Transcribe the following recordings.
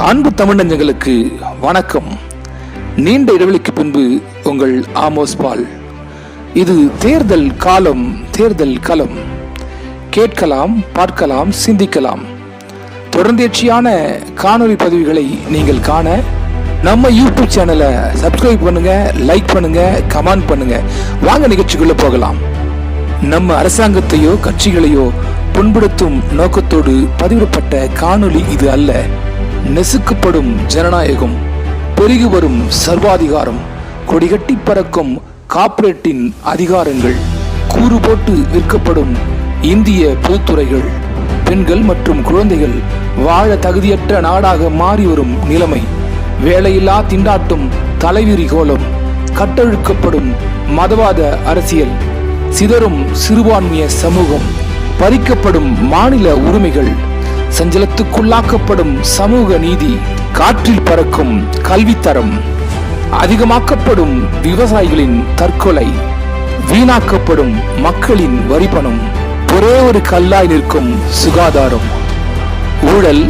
அன்பு தமிழ் நெஞ்சங்களுக்கு வணக்கம். நீண்ட இடைவெளிக்கு பின்பு உங்கள் ஆமோஸ் பால். இது தேர்தல் காலம், தேர்தல் களம். கேட்கலாம், பார்க்கலாம், சிந்திக்கலாம். தொடர்ந்தேர்ச்சியான காணொலி பதிவுகளை நீங்கள் காண நம்ம யூடியூப் சேனலை சப்ஸ்கிரைப் பண்ணுங்க, லைக் பண்ணுங்க, கமெண்ட் பண்ணுங்க. வாங்க நிகழ்ச்சிக்குள்ள போகலாம். நம்ம அரசாங்கத்தையோ கட்சிகளையோ புண்படுத்தும் நோக்கத்தோடு பதிவிடப்பட்ட காணொலி இது அல்ல. நெசுக்கப்படும் ஜனநாயகம், பெருகி வரும் சர்வாதிகாரம், கொடிகட்டி பறக்கும் கார்ப்பரேட்டின் அதிகாரங்கள், கூறு போட்டு விற்கப்படும் இந்திய பொதுத்துறைகள், பெண்கள் மற்றும் குழந்தைகள் வாழ தகுதியற்ற நாடாக மாறி வரும் நிலைமை, வேலையில்லா திண்டாட்டம், தலைவிரி கோலம், கட்டழுக்கப்படும் மதவாத அரசியல், சிதறும் சிறுபான்மைய சமூகம், பறிக்கப்படும் மாநில உரிமைகள், சஞ்சலத்துக்குள்ளாக்கப்படும் சமூக நீதி, காற்றில் பறக்கும் கல்வித்தரம், அதிகமாக்கப்படும் விவசாயிகளின் தற்கொலை, வீணாக்கப்படும் மக்களின் வரிப்பணம், ஒரே ஒரு கல்லாய் நிற்கும் சுகாதாரம், ஊழல்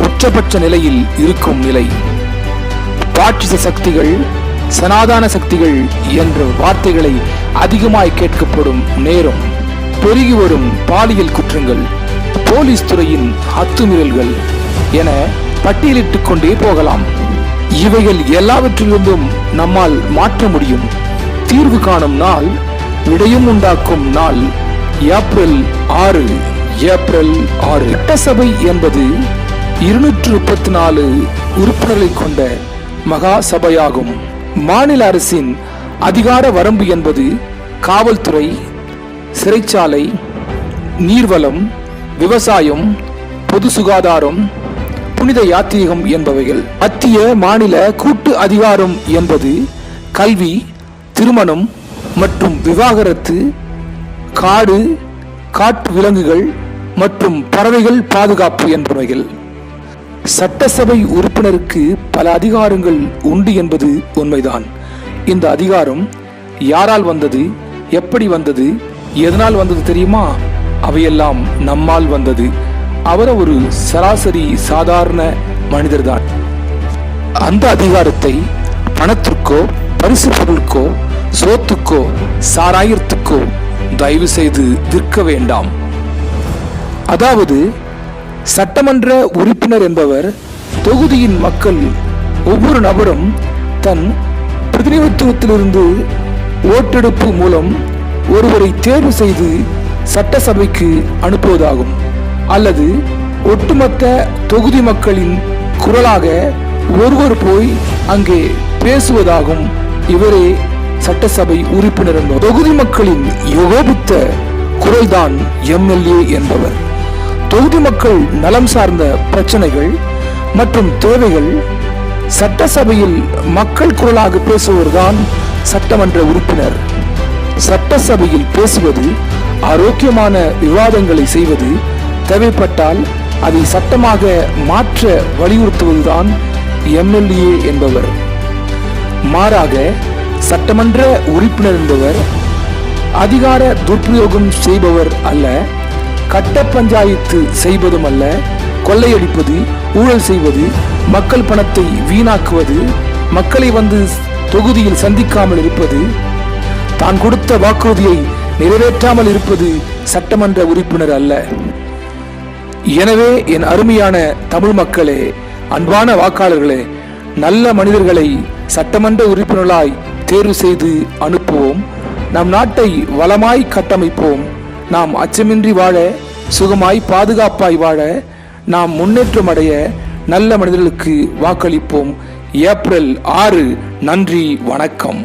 உச்சபட்ச நிலையில் இருக்கும் நிலை, பாட்சிச சக்திகள், சனாதன சக்திகள் என்ற வார்த்தைகளை அதிகமாய் கேட்கப்படும் நேரம், பெருகி வரும் பாலியல் குற்றங்கள், போலீஸ் துறையின் அத்துமீறல்கள் என பட்டியலிட்டுக் கொண்டே போகலாம். இவைகள் எல்லாவற்றிலிருந்தும் நம்மால் மாற்ற முடியும். தீர்வு காணும் நாள், விடையும் உண்டாக்கும் நாள் ஏப்ரல் 6. சட்டசபை என்பது 234 உறுப்பினர்களை கொண்ட மகா சபையாகும். மாநில அரசின் அதிகார வரம்பு என்பது காவல்துறை, சிறைச்சாலை, நீர்வளம், விவசாயம், பொது சுகாதாரம், புனித யாத்திரிகம் என்பவைகள். மத்திய மாநில கூட்டு அதிகாரம் என்பது கல்வி, திருமணம் மற்றும் விவாகரத்து, காடு, காட்டு விலங்குகள் மற்றும் பறவைகள் பாதுகாப்பு என்பவைகள். சட்டசபை உறுப்பினருக்கு பல அதிகாரங்கள் உண்டு என்பது உண்மைதான். இந்த அதிகாரம் யாரால் வந்தது, எப்படி வந்தது, எதனால் வந்தது தெரியுமா? அவையெல்லாம் நம்மால் வந்தது. அவர் ஒரு சராசரி சாதாரண மனிதர்தான். அந்த அதிகாரத்தை பணத்திற்கோ, பரிசு பொருளுக்கோ, சோத்துக்கோ, சாராயத்துக்கோ தயவு செய்து விற்க வேண்டாம். அதாவது சட்டமன்ற உறுப்பினர் என்பவர் தொகுதியின் மக்கள் ஒவ்வொரு நபரும் தன் பிரதிநிதித்துவத்திலிருந்து ஓட்டெடுப்பு மூலம் ஒருவரை தேர்வு செய்து சட்டசபைக்கு அனுப்புவதாகும். அல்லது ஒட்டுமொத்த தொகுதி மக்களின் குரலாக ஒருவர் போய் அங்கே பேசுவதாகும். இவரே சட்டசபை உறுப்பினர் என்பவர். தொகுதி மக்களின் யோகோபித்த குரல்தான் எம்எல்ஏ என்பவர். தொகுதி மக்கள் நலம் சார்ந்த பிரச்சனைகள் மற்றும் தேவைகள் சட்டசபையில் மக்கள் குரலாக பேசுவதுதான் சட்டமன்ற உறுப்பினர். சட்டசபையில் பேசுவது, ஆரோக்கியமான விவாதங்களை செய்வது, தேவைப்பட்டால் அதை சட்டமாக மாற்ற வலியுறுத்துவதுதான் எம்எல்ஏ என்பவர். மாறாக சட்டமன்ற உறுப்பினர் என்பவர் அதிகார துர்பிரயோகம் செய்பவர் அல்ல, கட்ட பஞ்சாயத்து செய்வதும் அல்ல, கொள்ளையடிப்பது, ஊழல் செய்வது, மக்கள் பணத்தை வீணாக்குவது, மக்களை வந்து தொகுதியில் சந்திக்காமல் இருப்பது, தான் கொடுத்த வாக்குறுதியை நிறைவேற்றாமல் இருப்பது சட்டமன்ற உறுப்பினர் அல்ல. எனவே என் அருமையான தமிழ் மக்களே, அன்பான வாக்காளர்களே, நல்ல மனிதர்களை சட்டமன்ற உறுப்பினர்களாய் தேர்வு செய்து அனுப்புவோம். நம் நாட்டை வளமாய் கட்டமைப்போம். நாம் அச்சமின்றி வாழ, சுகமாய் பாதுகாப்பாய் வாழ, நாம் முன்னேற்றம் அடைய நல்ல மனிதர்களுக்கு வாக்களிப்போம். ஏப்ரல் 6. நன்றி, வணக்கம்.